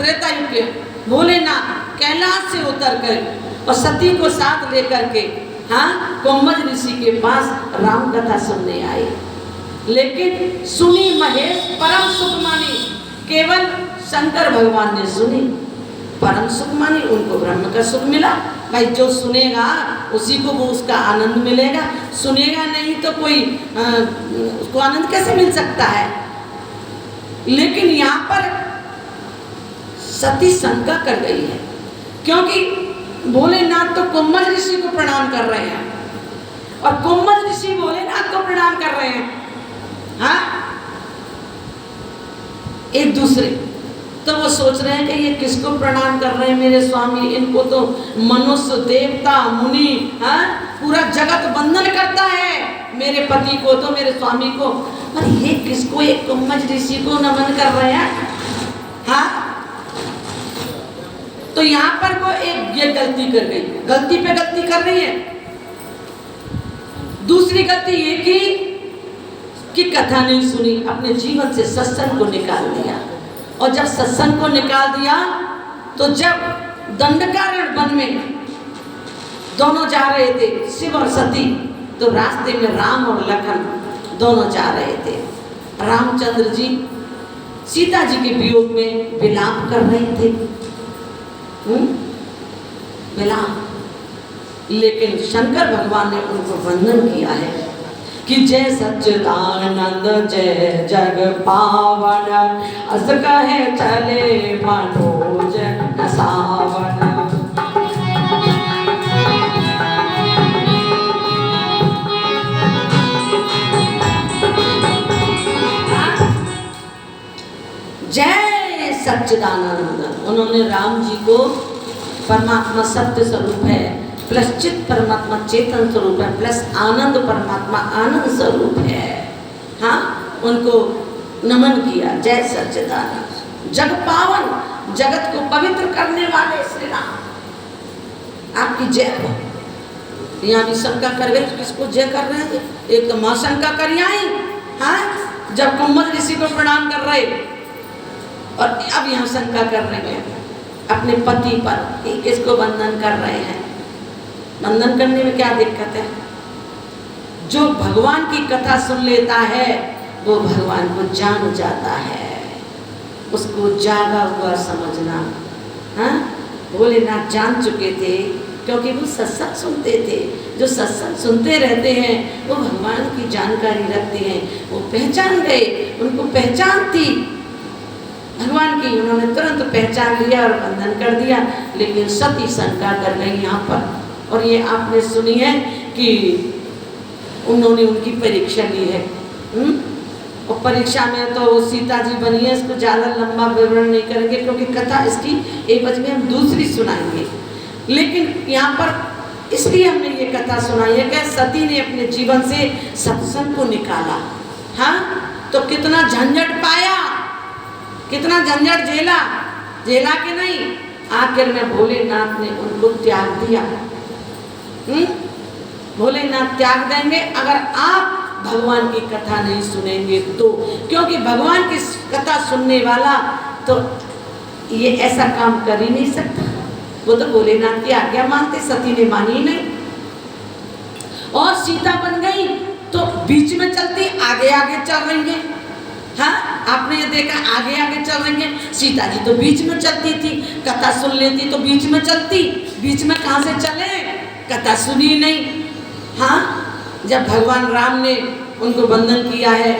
त्रेता युग के भोलेनाथ कैलाश से उतर कर और सती को साथ लेकर के कोम्बज ऋषि के पास राम कथा सुनने आए। लेकिन सुनी महेश परम सुख मानी, केवल शंकर भगवान ने सुनी, परम सुख मानी, उनको ब्रह्म का सुख मिला। भाई जो सुनेगा उसी को वो उसका आनंद मिलेगा, सुनेगा नहीं तो कोई उसको आनंद कैसे मिल सकता है। लेकिन यहाँ पर सती शंका कर गई है, क्योंकि भोलेनाथ तो कोम्बज ऋषि को प्रणाम कर रहे हैं और कोम्बज ऋषि भोलेनाथ को प्रणाम कर रहे हैं। हाँ, एक दूसरे तो वो सोच रहे हैं कि ये किसको प्रणाम कर रहे हैं मेरे स्वामी, इनको तो मनुष्य देवता मुनि पूरा जगत वंदन करता है, मेरे पति को तो मेरे स्वामी को, पर ये किसको, एक कोम्बज ऋषि को नमन कर रहे हैं। हाँ, तो यहाँ पर वो एक ये गलती कर गई, गलती पे गलती कर रही है। दूसरी गलती ये कि कथा नहीं सुनी, अपने जीवन से सत्संग को निकाल दिया। और जब सत्संग को निकाल दिया तो जब दंडकारण्य वन में दोनों जा रहे थे, शिव और सती, तो रास्ते में राम और लखन दोनों जा रहे थे। रामचंद्र जी सीता जी के वियोग में विलाप कर रहे थे, विलाप। लेकिन शंकर भगवान ने उनको वंदन किया है कि जय सच्चिदानंद जय जग पावन, अस कहे चले मनोज सावन। जय सच्चिदानंद, उन्होंने राम जी को परमात्मा सत्य स्वरूप है, प्लस चित परमात्मा चेतन स्वरूप है, प्लस आनंद परमात्मा आनंद स्वरूप है, हाँ, उनको नमन किया। जय सच्चिदानंद जग पावन, जगत को पवित्र करने वाले श्री राम, आपकी जय हो। यहाँ भी शंका कर गए, किसको जय कर रहे थे, एक तो माँ शंका कर आई, हाँ, जब कोम्बज ऋषि को प्रणाम कर रहे, और अब यहाँ शंका कर रहे हैं अपने पति पर कि किसको वंदन कर रहे हैं। वंदन करने में क्या दिक्कत है? जो भगवान की कथा सुन लेता है वो भगवान को जान जाता है, उसको जागा हुआ समझना। हाँ, भोलेनाथ जान चुके थे क्योंकि वो सत्संग सुनते थे। जो सत्संग सुनते रहते हैं वो भगवान की जानकारी रखते हैं, वो पहचान गए, उनको पहचान थी भगवान की, उन्होंने तुरंत पहचान लिया और वंदन कर दिया। लेकिन सती शंका कर गई यहाँ पर, और ये आपने सुनी है कि उन्होंने उनकी परीक्षा ली है। और परीक्षा में तो सीता जी बनी है, इसको ज़्यादा लंबा विवरण नहीं करेंगे क्योंकि कथा इसकी एक बज में हम दूसरी सुनाएंगे। लेकिन यहाँ पर इसलिए हमने ये कथा सुनाई है कि सती ने अपने जीवन से सत्संग को निकाला। हाँ, तो कितना झंझट पाया, कितना झंझट झेला, झेला के नहीं, आखिर में भोलेनाथ ने उनको त्याग दिया। भोलेनाथ त्याग देंगे अगर आप भगवान की कथा नहीं सुनेंगे तो, क्योंकि भगवान की कथा सुनने वाला तो ये ऐसा काम कर ही नहीं सकता। वो तो भोलेनाथ की आज्ञा मानते, सती ने मानी ही नहीं। और सीता बन गई तो बीच में चलती, आगे आगे चल रही है। हाँ, आपने ये देखा, आगे आगे चल रही है। सीता जी तो बीच में चलती थी, कथा सुन लेती तो बीच में चलती, बीच में कहाँ से चले, कथा सुनी नहीं। हाँ, जब भगवान राम ने उनको वंदन किया है,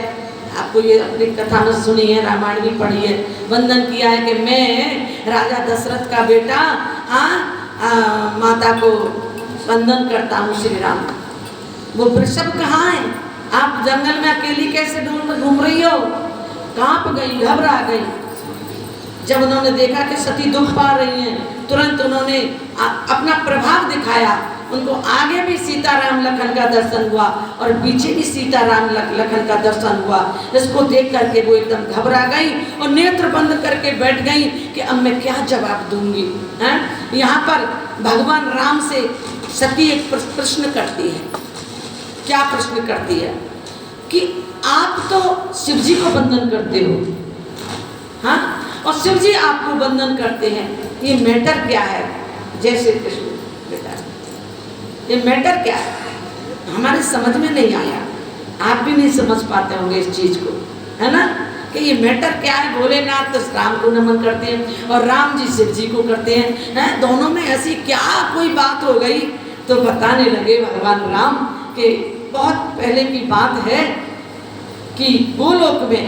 आपको ये अपनी कथा में सुनी है, रामायण भी पढ़ी है, वंदन किया है कि मैं राजा दशरथ का बेटा, हाँ, माता को वंदन करता हूँ श्री राम। वो वृषभ कहाँ है? आप जंगल में अकेली कैसे घूम रही हो? कांप गई, घबरा गई। जब उन्होंने देखा कि सती दुख पा रही हैं, तुरंत उन्होंने अपना प्रभाव दिखाया। उनको आगे भी सीताराम लखन का दर्शन हुआ और पीछे भी सीताराम लखन का दर्शन हुआ। इसको देख करके वो एकदम घबरा गई और नेत्र बंद करके बैठ गई कि अब मैं क्या जवाब दूंगी। हैं? यहाँ पर भगवान राम से सती एक प्रश्न करती है। क्या प्रश्न करती है कि आप तो शिव जी को वंदन करते हो, हाँ, और शिव जी आपको बंधन करते हैं। ये मैटर क्या है? जय श्री कृष्ण। बेटा ये मैटर क्या है? हमारे समझ में नहीं आया, आप भी नहीं समझ पाते होंगे इस चीज को, है ना, कि ये मैटर क्या है। भोलेनाथ तो राम को नमन करते हैं और राम जी शिव जी को करते हैं, दोनों में ऐसी क्या कोई बात हो गई? तो बताने लगे भगवान राम कि बहुत पहले की बात है कि गोलोक में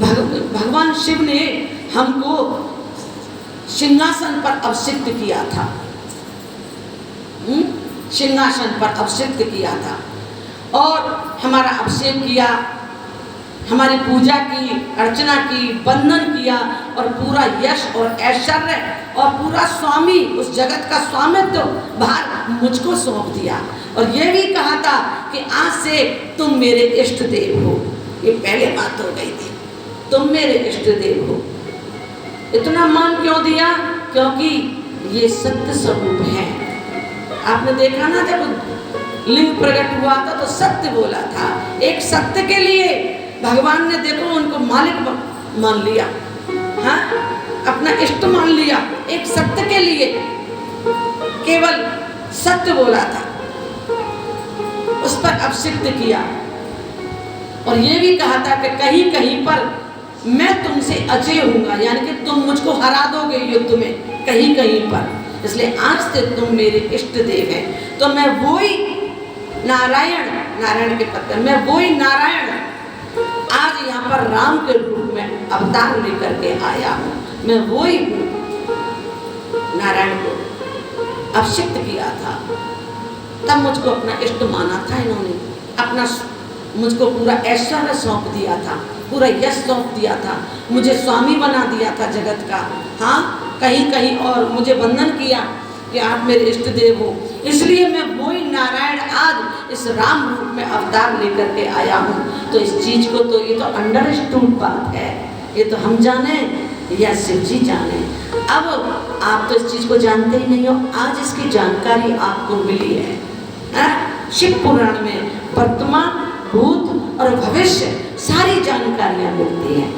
भगवान शिव ने हमको सिंहासन पर अभिषिक्त किया था, सिंहासन पर अभिषिक्त किया था और हमारा अभिषेक किया, हमारी पूजा की, अर्चना की, वंदन किया और पूरा यश और ऐश्वर्य और पूरा स्वामी, उस जगत का स्वामित्व भार मुझको सौंप दिया और ये भी कहा था कि आज से तुम मेरे इष्ट देव हो। ये पहले बात हो गई थी, तुम मेरे इष्ट देव हो। इतना मान क्यों दिया? क्योंकि ये सत्य स्वरूप है। आपने देखा ना, जब लिंग प्रकट हुआ था तो सत्य बोला था। एक सत्य के लिए भगवान ने देखो उनको मालिक मान लिया, हाँ, अपना इष्ट मान लिया। एक सत्य के लिए केवल सत्य बोला था, उस पर अभिषिक्त किया और ये भी कहा था कि कहीं कहीं पर मैं तुमसे अजय हूँगा, यानी कि तुम मुझको हरा दोगे युद्ध में कहीं कहीं पर, इसलिए आज से तुम मेरे इष्ट देव हैं। तो मैं वही नारायण, नारायण के पत्र, मैं वही नारायण आज यहाँ पर राम के रूप में अवतार लेकर के आया हूँ। मैं वही हूँ, नारायण को अभिषिक्त किया था, तब मुझको अपना इष्ट माना था इन्होंने, अपना मुझको पूरा ऐश्वर्य सौंप दिया था, पूरा यश सौंप दिया था, मुझे स्वामी बना दिया था जगत का, हाँ, कहीं कहीं और मुझे वंदन किया कि आप मेरे इष्ट देव हो। इसलिए मैं वही नारायण आज इस राम रूप में अवतार लेकर के आया हूँ। तो इस चीज को तो ये तो अंडरस्टूड बात है, ये तो हम जाने या शिव जी जाने। अब आप तो इस चीज को जानते ही नहीं हो, आज इसकी जानकारी आपको मिली है। शिव पुराण में वर्तमान, भूत और भविष्य सारी जानकारियां मिलती हैं,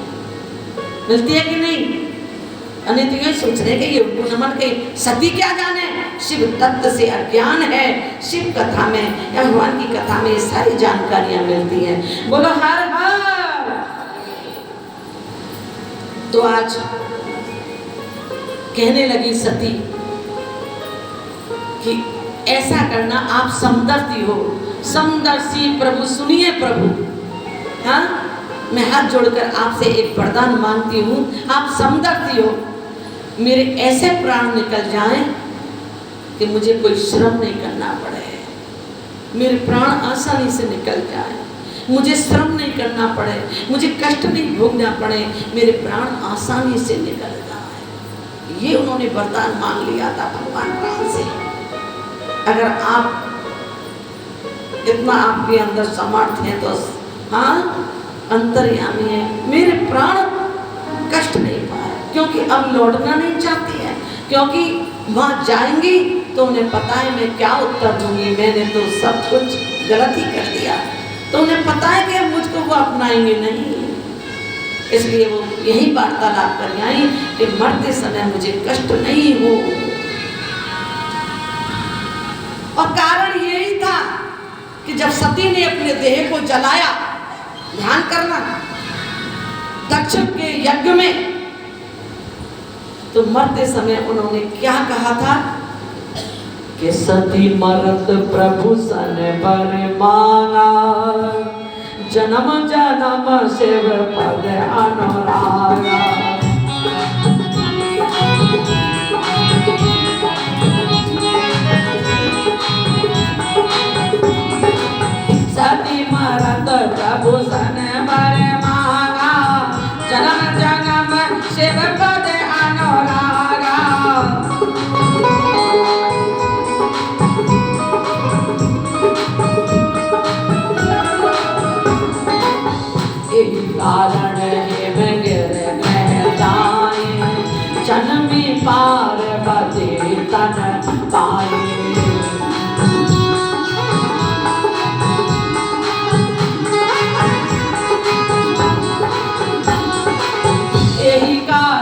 मिलती है कि नहीं? अन्य तो ये सोच रहे कि ये नमन के सती क्या जाने, शिव तत्व से अज्ञान है। शिव कथा में या भगवान की कथा में ये सारी जानकारियां मिलती हैं। बोलो हर हर। तो आज कहने लगी सती कि ऐसा करना, आप समदर्शी हो, समदर्शी प्रभु सुनिए प्रभु, हाँ, मैं हाथ जोड़कर आपसे एक वरदान मांगती हूँ, आप समदर्शी हो, मेरे ऐसे प्राण निकल जाएं कि मुझे कोई श्रम नहीं करना पड़े, मेरे प्राण आसानी से निकल जाए, मुझे श्रम नहीं करना पड़े, मुझे कष्ट नहीं भोगना पड़े, मेरे प्राण आसानी से निकल जाए। ये उन्होंने वरदान मांग लिया था भगवान राम से। अगर आप इतना आपके अंदर समर्थ है तो हाँ, अंतर्यामी है, मेरे प्राण कष्ट नहीं पाए, क्योंकि अब लौटना नहीं चाहती है, क्योंकि वहाँ जाएंगी तो उन्हें पता है मैं क्या उत्तर दूंगी, मैंने तो सब कुछ गलत ही कर दिया, तो उन्हें पता है कि अब मुझको वो अपनाएंगे नहीं। इसलिए वो यही वार्तालाप कर आई कि मरते समय मुझे कष्ट नहीं हो। और कारण यही था कि जब सती ने अपने देह को जलाया, ध्यान करना, दक्ष के यज्ञ में, तो मरते समय उन्होंने क्या कहा था कि सती मरत प्रभु सन पर मांगा, जन्म जन्म शिव पद अनुरागा। सती मरत प्रभु सन पर मांगा, जन्म जन्म शिव पद अनुरागा। यही कारण है मैं गिर गए जाए, जन्मी पार्वती तन पाए। यही कारण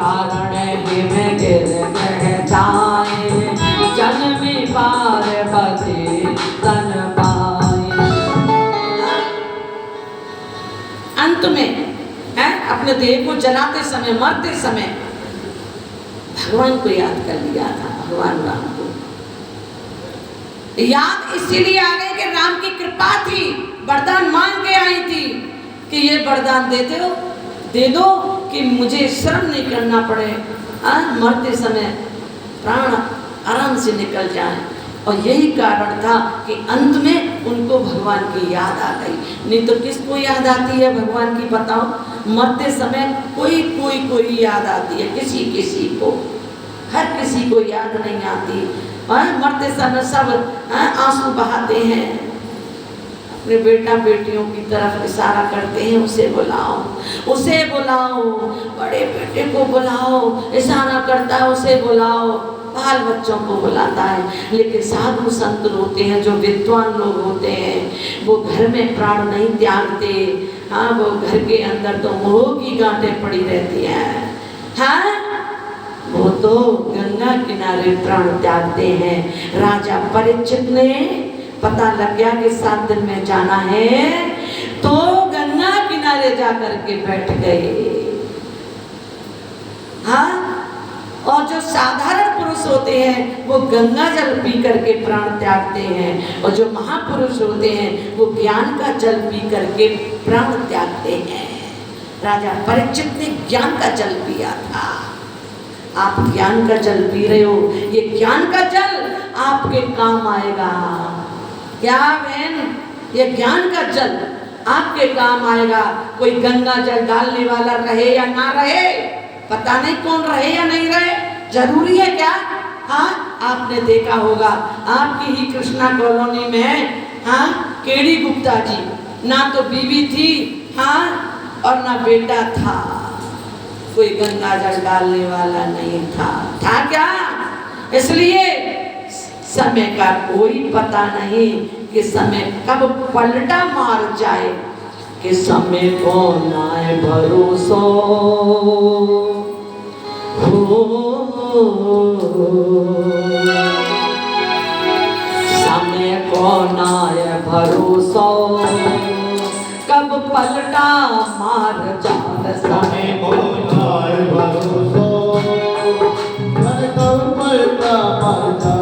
कारण हिम गिर कह जाए, जन्मी पार्वती तन पाए। अंत में है अपने देह को जलाते समय, मरते समय भगवान को याद कर लिया था। भगवान राम को याद इसीलिए आ गई कि राम की कृपा थी, वरदान मांग के आई थी कि ये वरदान दे दो कि मुझे श्रम नहीं करना पड़े, मरते समय प्राण आराम से निकल जाए। और यही कारण था कि अंत में उनको भगवान की याद आ गई। नहीं तो किसको याद आती है भगवान की बताओ? मरते समय कोई याद आती है, किसी को, हर किसी को याद नहीं आती। मरते समय सब आंसू बहाते हैं, अपने बेटा बेटियों की तरफ इशारा करते हैं, उसे बुलाओ, बड़े बेटे को बुलाओ, इशारा करता है उसे बुलाओ, बाल बच्चों को बुलाता है। लेकिन साधु संत होते हैं, जो विद्वान लोग होते हैं, वो घर में प्राण नहीं त्यागते। हाँ, वो घर के अंदर तो मोह की गांठें पड़ी रहती हैं। हाँ, वो तो गंगा किनारे प्राण त्यागते हैं। राजा परीक्षित ने पता लग गया कि 7 दिन में जाना है, तो गंगा किनारे जाकर के बैठ गए। हाँ, और जो साधारण पुरुष होते हैं वो गंगा जल पी करके प्राण त्यागते हैं, और जो महापुरुष होते हैं वो ज्ञान का जल पी करके प्राण त्यागते हैं। राजा परीक्षित ने ज्ञान का जल पिया था। आप ज्ञान का जल पी रहे हो, ये ज्ञान का जल आपके काम आएगा। क्या बहन? ये ज्ञान का जल आपके काम आएगा। कोई गंगा जल डालने वाला रहे या ना रहे, पता नहीं कौन रहे या नहीं रहे, जरूरी है क्या? हाँ, आपने देखा होगा आपकी ही कृष्णा कॉलोनी में, हाँ, केडी गुप्ता जी, ना तो बीवी थी, हाँ, और ना बेटा था, कोई गंगा जल डालने वाला नहीं था क्या? इसलिए समय का कोई पता नहीं कि समय कब पलटा मार जाए, कि समय को नाए भरोसा समय को नाए भरोसा, कब पलटा मार जाए, समय को नाए भरोसा, कब पलटा मार जाए।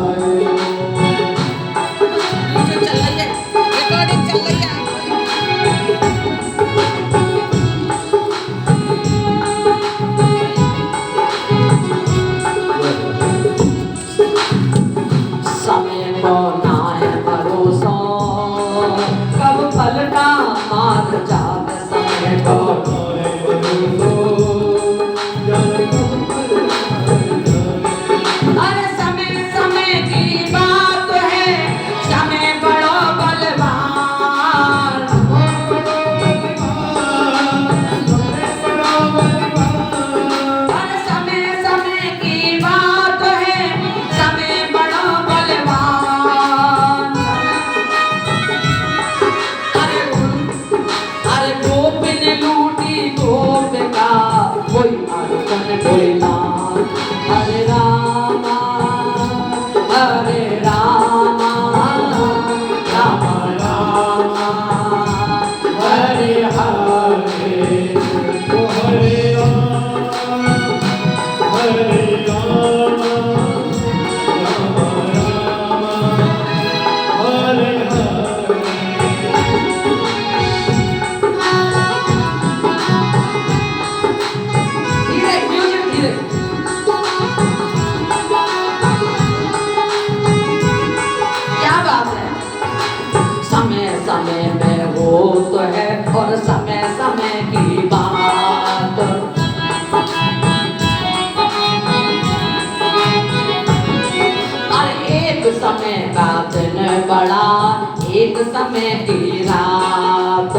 एक समय की रात,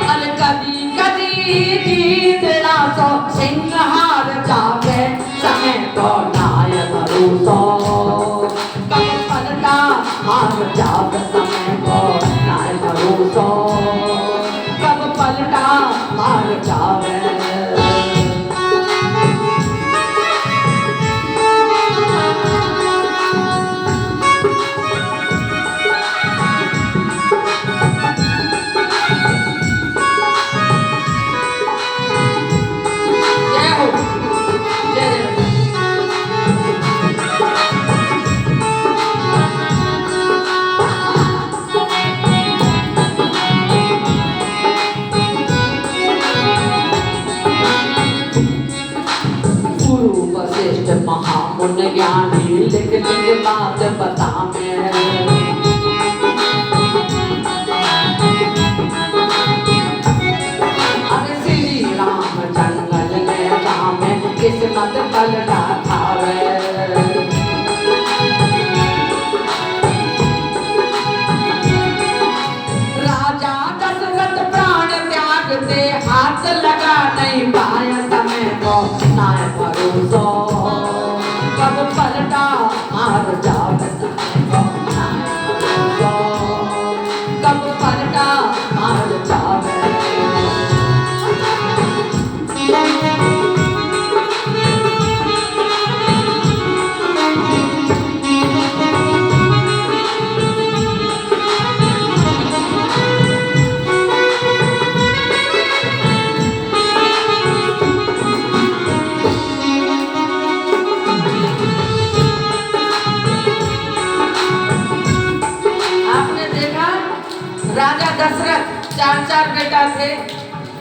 अरे कदी जीतना तो सिंहार जावे, समय को नाय भरोसा, कब पलटा मार जावे, समय को नाय भरोसा, मुन ज्ञानी लिख लिख बात बतावे। अरे श्री राम जंगल में जामे किस्मत पलटा खावे। राजा दशरथ प्राण त्यागते हाथ लगा नहीं पाया समय को नाय भरोसा। कब पलटा मार जावे समय को नाय भरोसा। कब पलटा मार जावे। राजा दशरथ चार बेटा थे।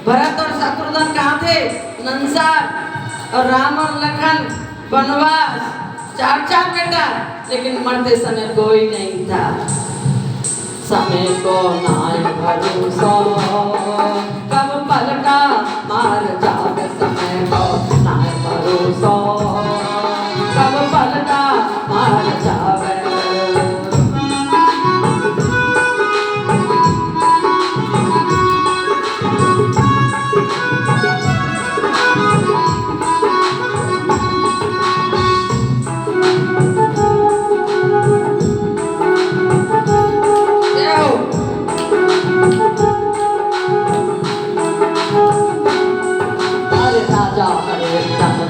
भरत और शत्रुघ्न कहाँ थे? नंसार। और राम और लखन वनवास। चार बेटा, लेकिन मरते समय कोई नहीं था। समय को नाय भरोसा। कब पलटा मार जावे समय को नाय भरोसा। कब पलटा मार जावे।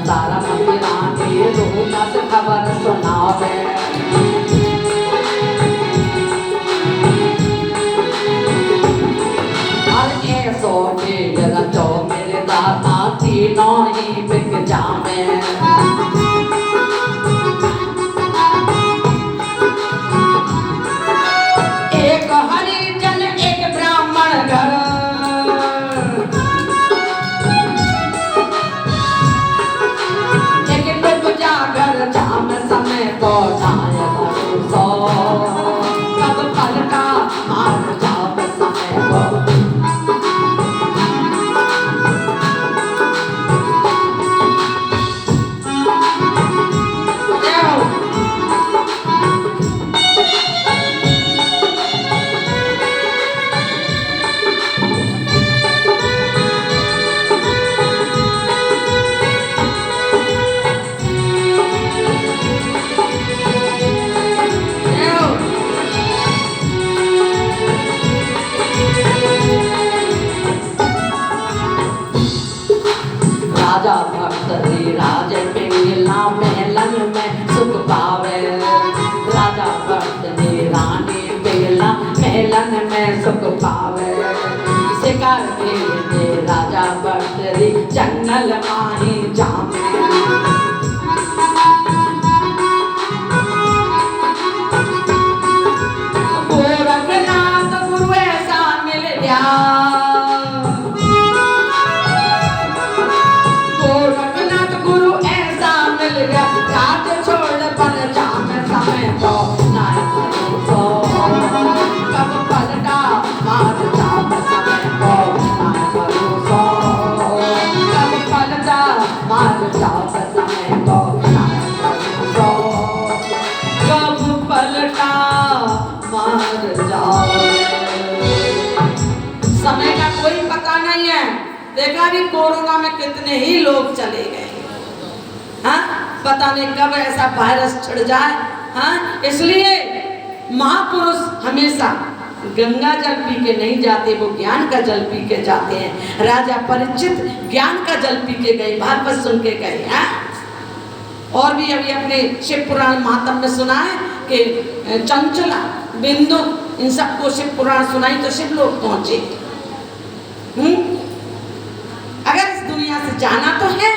तारा मंदिरानी रोना से खबर सुनावे। और ऐसो खेल रचो मेरे दाता तीनों ही बिक जावे। एक हरिजन एक ब्राह्मण घर। जाम समय को नाय भरोसा। कब पलटा मार जावे समय को। राजा भक्त राज पिंगला मेलन में सुख पावे। राजा भक्त रानी पिंगला मेलन में सुख पावे। शिकार खेलते राजा भक्त जंगल माही जामे। गोरखनाथ गुरु ऐसा मिल गया। राज छोड़ बन जामे समय को नाय भरोसा। कब पलटा मार जावे समय को नाय भरोसा। कब पलटा मार जावे समय को नाय भरोसा। कब पलटा मार जावे। समय का कोई पता नहीं है। देखा भी कोरोना में कितने ही लोग चले गए। हाँ, पता नहीं कब ऐसा वायरस चढ़ जाए। हाँ, इसलिए महापुरुष हमेशा गंगा जल पी के नहीं जाते, वो ज्ञान का जल पी के जाते हैं। राजा परीक्षित ज्ञान का जल पी के गए, भागवत सुन के गए। हाँ, और भी अभी अपने शिव पुराण महात्म में सुना है कि चंचला बिंदु इन सबको शिव पुराण सुनाई तो शिव लोग पहुंचे। अगर इस दुनिया से जाना तो है,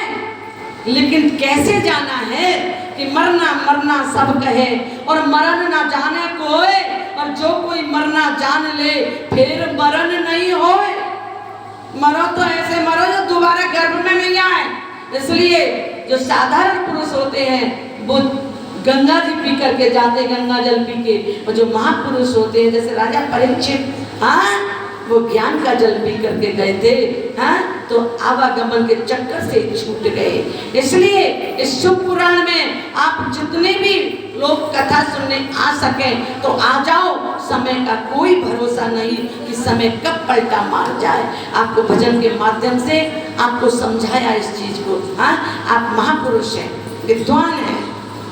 लेकिन कैसे जाना है कि मरना मरना सब कहे और मरण ना जाने कोई। और जो कोई मरना जान ले फिर मरण नहीं होए। मरो तो ऐसे मरो जो दोबारा गर्भ में नहीं आए। इसलिए जो साधारण पुरुष होते हैं वो गंगा जी पी करके जाते, गंगा जल पी के, और जो महापुरुष होते हैं जैसे राजा परीक्षित, हाँ, वो ज्ञान का जल पी करके गए थे, हाँ, तो आवागमन के चक्कर से छूट गए। इसलिए इस शुभ पुराण में आप जितने भी लोग कथा सुनने आ सकें तो आ जाओ, समय का कोई भरोसा नहीं कि समय कब पलटा मार जाए। आपको भजन के माध्यम से आपको समझाया इस चीज को, हाँ, आप महापुरुष हैं, विद्वान हैं,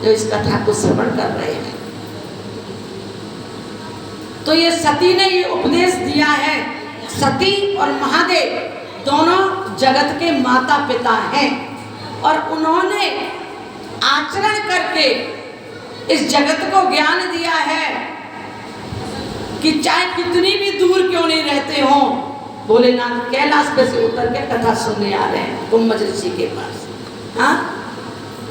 जो इस कथा को श्रवण कर रहे हैं। तो ये सती ने ये उपदेश दिया है। सती और महादेव दोनों जगत के माता पिता हैं और उन्होंने आचरण करके इस जगत को ज्ञान दिया है कि चाहे कितनी भी दूर क्यों नहीं रहते हो, भोलेनाथ कैलाश पे से उतर के कथा सुनने आ रहे हैं कुंभ ऋषि के पास, हाँ,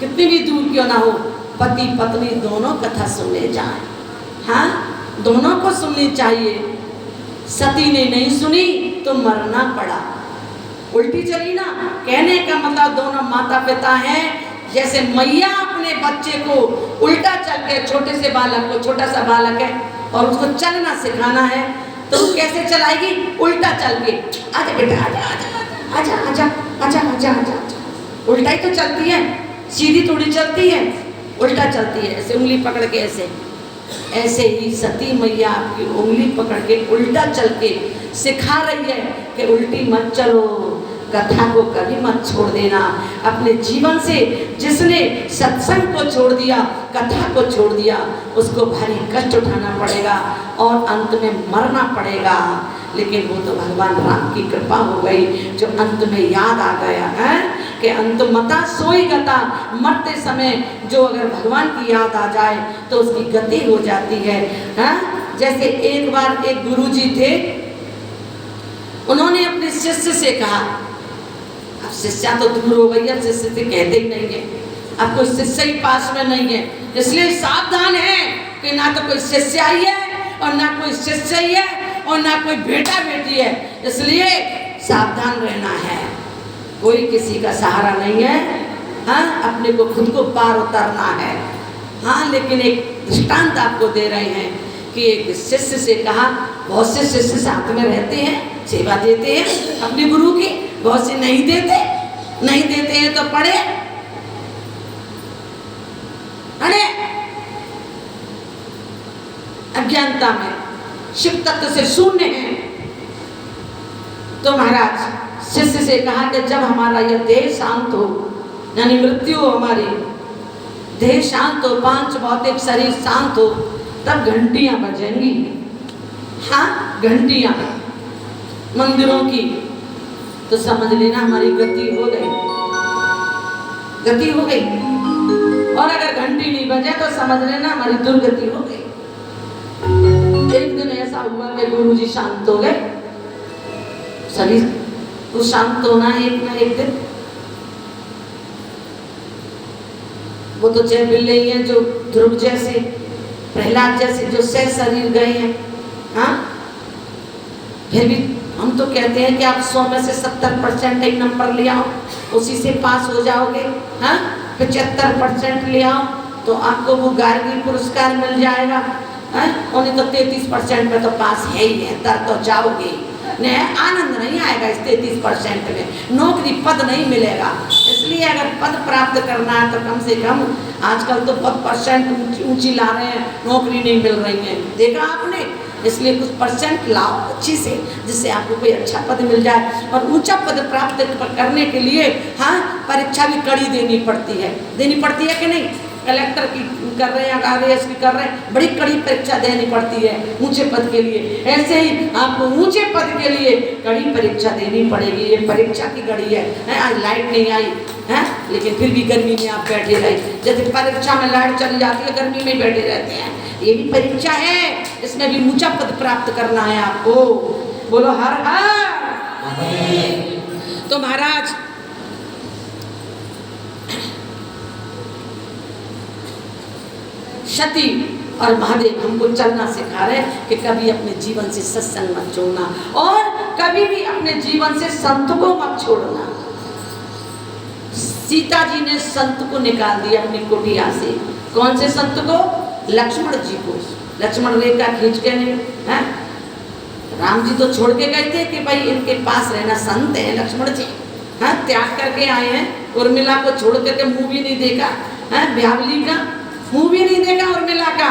कितनी भी दूर क्यों ना हो, पति पत्नी दोनों कथा सुनने जाएं, हाँ, दोनों को सुननी चाहिए। सती ने नहीं सुनी तो मरना पड़ा, उल्टी चली ना। कहने का मतलब दोनों माता पिता हैं। जैसे मैया अपने बच्चे को उल्टा चल के, छोटे से बालक को, छोटा सा बालक है और उसको चलना सिखाना है तो वो कैसे चलाएगी? उल्टा चल के, आजा बेटा, आजा आजा आजा आजा आजा आजा आजा, उल्टा ही तो चलती है, सीधी थोड़ी चलती है, उल्टा चलती है, ऐसे उंगली पकड़ के, ऐसे ही सती मैया आपकी उंगली पकड़ के उल्टा चल के सिखा रही है कि उल्टी मत चलो, कथा को कभी मत छोड़ देना। अपने जीवन से जिसने सत्संग को छोड़ दिया, कथा को छोड़ दिया, उसको भारी कष्ट उठाना पड़ेगा और अंत में मरना पड़ेगा। लेकिन वो तो भगवान राम की कृपा हो गई, जो अंत में याद आ गया है कि अंतमता सोई गता, मरते समय जो अगर भगवान की याद आ जाए तो उसकी गति हो जाती है, हाँ? जैसे एक बार एक गुरुजी थे, उन्होंने अपने शिष्य से कहा, अब शिष्या तो दूर हो गई, अब शिष्य से कहते ही नहीं है, अब कोई शिष्य ही पास में नहीं है, इसलिए सावधान है कि ना तो कोई शिष्य आई है और ना कोई शिष्य ही है और ना कोई बेटा बेटी है, इसलिए सावधान रहना है, कोई किसी का सहारा नहीं है, हाँ, अपने को खुद को पार उतारना है। हाँ, लेकिन एक दृष्टांत आपको दे रहे हैं कि एक शिष्य से कहा, बहुत से शिष्य साथ में रहते हैं, सेवा देते हैं अपने गुरु की, बहुत से नहीं देते हैं तो पढ़े अज्ञानता में, शिव तत्व से शून्य है। तो महाराज शिष्य से कहा कि जब हमारा यह देह शांत हो, यानी मृत्यु हो, हमारी देह शांत हो, पांच भौतिक शरीर शांत हो, तब घंटियां बजेंगी। हाँ, घंटियां मंदिरों की, तो समझ लेना हमारी गति हो गई, गति हो गई। और अगर घंटी नहीं बजे तो समझ लेना हमारी दुर्गति हो गई। एक दिन ऐसा हुआ कि गुरुजी शांत हो गए, शरीर तो शांत होना है एक ना एक दिन। वो तो जय मिल रही है जो ध्रुव जैसे, प्रहलाद जैसे जो सह शरीर गए हैं, हाँ, फिर भी हम तो कहते हैं कि आप 100 में से 70% एक नंबर ले आओ, उसी से पास हो जाओगे। हाँ, 75% ले आओ तो आपको वो गार्गी पुरस्कार मिल जाएगा। उन्हें तो 33% में तो पास है ही है, तर तो जाओगे नहीं, आनंद नहीं आएगा इस 33% में, नौकरी पद नहीं मिलेगा। इसलिए अगर पद प्राप्त करना है तो कम से कम, आजकल तो बहुत परसेंट ऊंची ला रहे हैं, नौकरी नहीं मिल रही है, देखा आपने। इसलिए कुछ परसेंट लाओ अच्छी से, जिससे आपको कोई अच्छा पद मिल जाए। और ऊंचा पद प्राप्त करने के लिए, हाँ, परीक्षा भी कड़ी देनी पड़ती है कि नहीं? कलेक्टर की कर रहे हैं, RAS की कर रहे हैं, बड़ी कड़ी परीक्षा देनी पड़ती है ऊंचे पद के लिए। ऐसे ही आपको ऊंचे पद के लिए कड़ी परीक्षा देनी पड़ेगी। ये परीक्षा की घड़ी है। आज लाइट नहीं आई है, लेकिन फिर भी गर्मी में आप बैठे रहे। जैसे परीक्षा में लाइट चली जाती है, गर्मी में बैठे रहते हैं, ये भी परीक्षा है, इसमें भी ऊंचा पद प्राप्त करना है आपको। बोलो हर हर। तो महाराज सती और महादेव हमको चलना सिखा रहे हैं कि कभी अपने जीवन से सत्संग मत छोड़ना और कभी भी अपने जीवन से संत को मत छोड़ना। सीता जी ने संत को निकाल दिया अपनी कुटिया से। कौन से संत को? लक्ष्मण जी को। लक्ष्मण रेखा खींच के नहीं है, राम जी तो छोड़ के गए थे कि भाई इनके पास रहना, संत है लक्ष्मण जी, हाँ त्याग करके आए हैं। उर्मिला को छोड़ करके मुंह भी नहीं देखा, है ब्यावली का मुंह भी नहीं देखा उर्मिला का,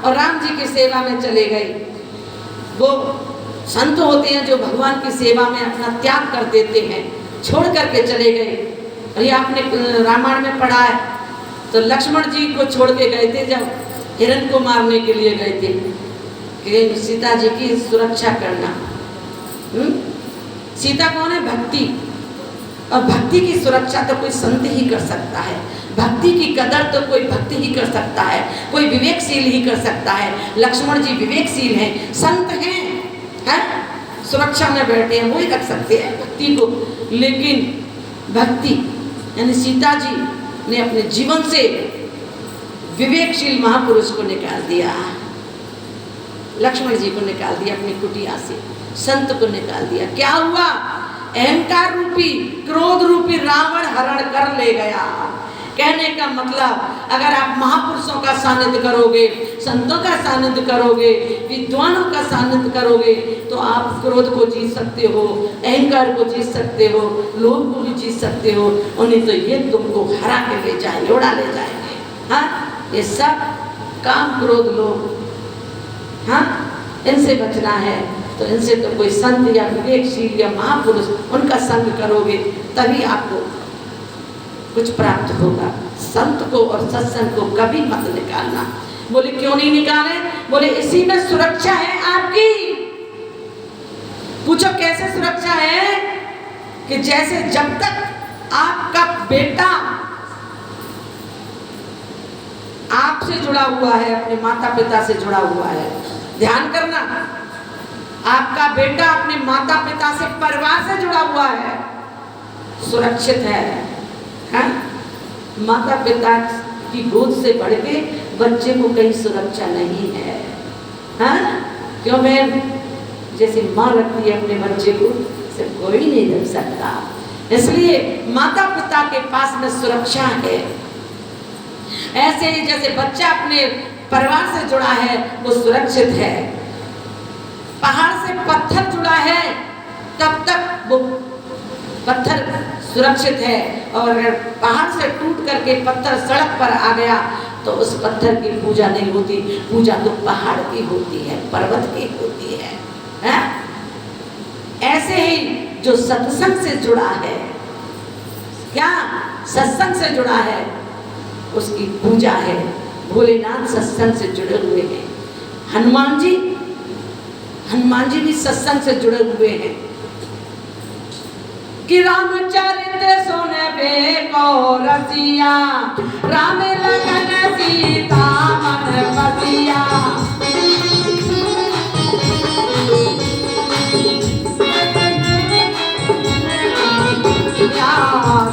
और राम जी की सेवा में चले गए। वो संत होते हैं जो भगवान की सेवा में अपना त्याग कर देते हैं, छोड़ करके चले गए। और ये आपने रामायण में पढ़ा है, तो लक्ष्मण जी को छोड़ के गए थे जब हिरण को मारने के लिए गए थे कि सीता जी की सुरक्षा करना। सीता कौन है? भक्ति। और भक्ति की सुरक्षा तो कोई संत ही कर सकता है, भक्ति की कदर तो कोई भक्ति ही कर सकता है, कोई विवेकशील ही कर सकता है। लक्ष्मण जी विवेकशील हैं, संत हैं, हैं? सुरक्षा में बैठे हैं, वही रख सकते हैं भक्ति को। लेकिन भक्ति यानी सीता जी ने अपने जीवन से विवेकशील महापुरुष को निकाल दिया, लक्ष्मण जी को निकाल दिया अपनी कुटिया से, संत को निकाल दिया। क्या हुआ? अहंकार रूपी, क्रोध रूपी रावण हरण कर ले गया। कहने का मतलब, अगर आप महापुरुषों का सानिध्य करोगे, संतों का सानिध्य करोगे, विद्वानों का सानिध्य करोगे, तो आप क्रोध को जीत सकते हो, अहंकार को जीत सकते हो, लोभ को भी जीत सकते हो। उन्हें तो ये तुमको हरा के ले जाएंगे, उड़ा ले जाएंगे। हाँ, ये सब काम क्रोध लोभ, हाँ इनसे बचना है। तो इनसे तो कोई संत या विवेकशील या महापुरुष, उनका संग करोगे तभी आपको कुछ प्राप्त होगा। संत को और सत्संग को कभी मत निकालना। बोले क्यों नहीं निकाले? बोले इसी में सुरक्षा है आपकी। पूछो कैसे सुरक्षा है? कि जैसे जब तक आपका बेटा आपसे जुड़ा हुआ है, अपने माता पिता से जुड़ा हुआ है, ध्यान करना, आपका बेटा अपने माता पिता से, परिवार से जुड़ा हुआ है, सुरक्षित है, हाँ? माता पिता की गोद से बढ़ के बच्चे को कहीं सुरक्षा नहीं है, हाँ? क्यों बहन? जैसे माँ रखती है अपने बच्चे को, सिर्फ कोई नहीं रख सकता। इसलिए माता पिता के पास में सुरक्षा है। ऐसे ही जैसे बच्चा अपने परिवार से जुड़ा है, वो सुरक्षित है। पहाड़ से पत्थर जुड़ा है, तब तक वो पत्थर सुरक्षित है, और अगर पहाड़ से टूट करके पत्थर सड़क पर आ गया तो उस पत्थर की पूजा नहीं होती। पूजा तो पहाड़ की होती है, पर्वत की होती है, हैं? ऐसे ही जो सत्संग से जुड़ा है, क्या सत्संग से जुड़ा है, उसकी पूजा है। भोलेनाथ सत्संग से जुड़े हुए हैं। हनुमान जी भी सत्संग से जुड़े हुए हैं। कि रामचरित सुनबे को रसिया, राम लखन सीता मन बसिया।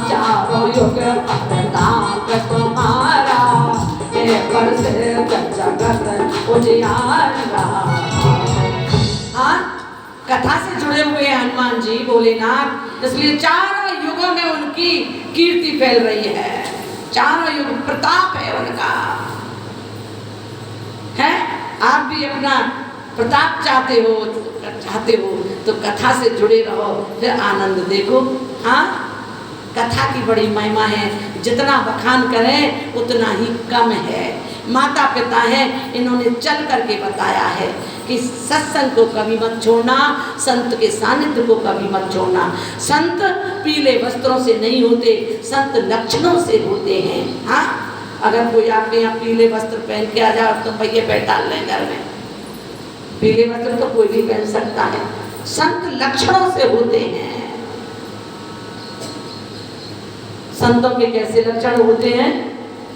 चारों युग प्रताप तुम्हारा, पर से जगत उजियारा। कथा से जुड़े हुए हैं हनुमान जी, भोलेनाथ, इसलिए चारों युगों में उनकी कीर्ति फैल रही है। चारों युग प्रताप है उनका, है? आप भी अपना प्रताप चाहते हो तो कथा से जुड़े रहो, फिर आनंद देखो। हाँ, कथा की बड़ी महिमा है, जितना बखान करें उतना ही कम है। माता पिता हैं, इन्होंने चल करके बताया है कि सत्संग को कभी मत छोड़ना, संत के सानिध्य को कभी मत छोड़ना। संत पीले वस्त्रों से नहीं होते, संत लक्षणों से होते हैं। हाँ, अगर कोई आपके यहाँ पीले वस्त्र पहन के आ जाए तो भैया बैठा लें घर में, पीले वस्त्र तो कोई भी पहन सकता है, संत लक्षणों से होते हैं। संतों के कैसे लक्षण होते हैं?